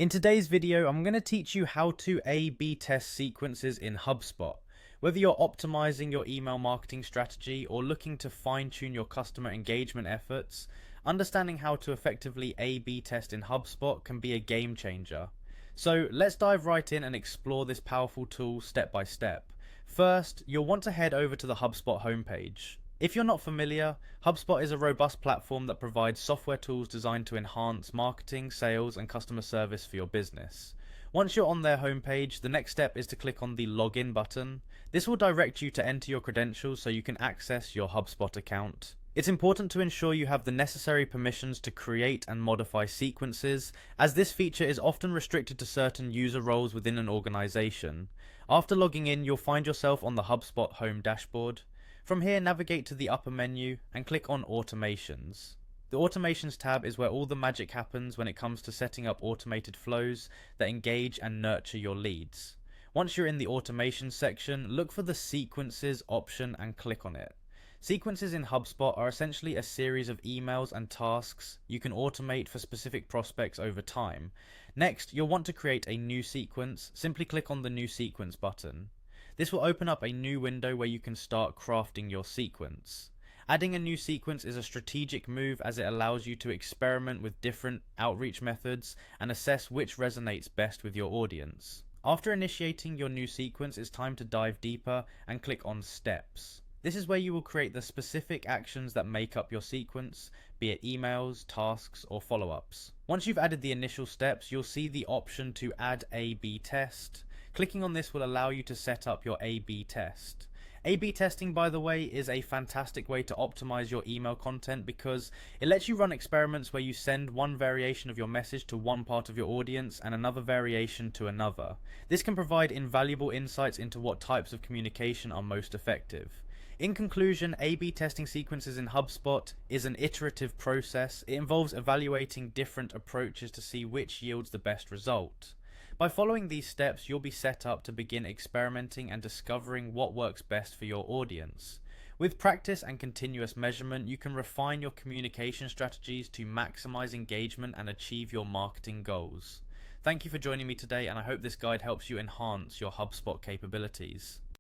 In today's video, I'm going to teach you how to A/B test sequences in HubSpot. Whether you're optimizing your email marketing strategy or looking to fine-tune your customer engagement efforts, understanding how to effectively A/B test in HubSpot can be a game changer. So let's dive right in and explore this powerful tool step by step. First, you'll want to head over to the HubSpot homepage. If you're not familiar, HubSpot is a robust platform that provides software tools designed to enhance marketing, sales, and customer service for your business. Once you're on their homepage, the next step is to click on the Login button. This will direct you to enter your credentials so you can access your HubSpot account. It's important to ensure you have the necessary permissions to create and modify sequences, as this feature is often restricted to certain user roles within an organization. After logging in, you'll find yourself on the HubSpot home dashboard. From here, navigate to the upper menu and click on Automations. The Automations tab is where all the magic happens when it comes to setting up automated flows that engage and nurture your leads. Once you're in the Automations section, look for the Sequences option and click on it. Sequences in HubSpot are essentially a series of emails and tasks you can automate for specific prospects over time. Next, you'll want to create a new sequence. Simply click on the New Sequence button. This will open up a new window where you can start crafting your sequence. Adding a new sequence is a strategic move as it allows you to experiment with different outreach methods and assess which resonates best with your audience. After initiating your new sequence, it's time to dive deeper and click on Steps. This is where you will create the specific actions that make up your sequence, be it emails, tasks, or follow-ups. Once you've added the initial steps, you'll see the option to add A/B test. Clicking on this will allow you to set up your A/B test. A/B testing, by the way, is a fantastic way to optimize your email content because it lets you run experiments where you send one variation of your message to one part of your audience and another variation to another. This can provide invaluable insights into what types of communication are most effective. In conclusion, A/B testing sequences in HubSpot is an iterative process. It involves evaluating different approaches to see which yields the best result. By following these steps, you'll be set up to begin experimenting and discovering what works best for your audience. With practice and continuous measurement, you can refine your communication strategies to maximize engagement and achieve your marketing goals. Thank you for joining me today, and I hope this guide helps you enhance your HubSpot capabilities.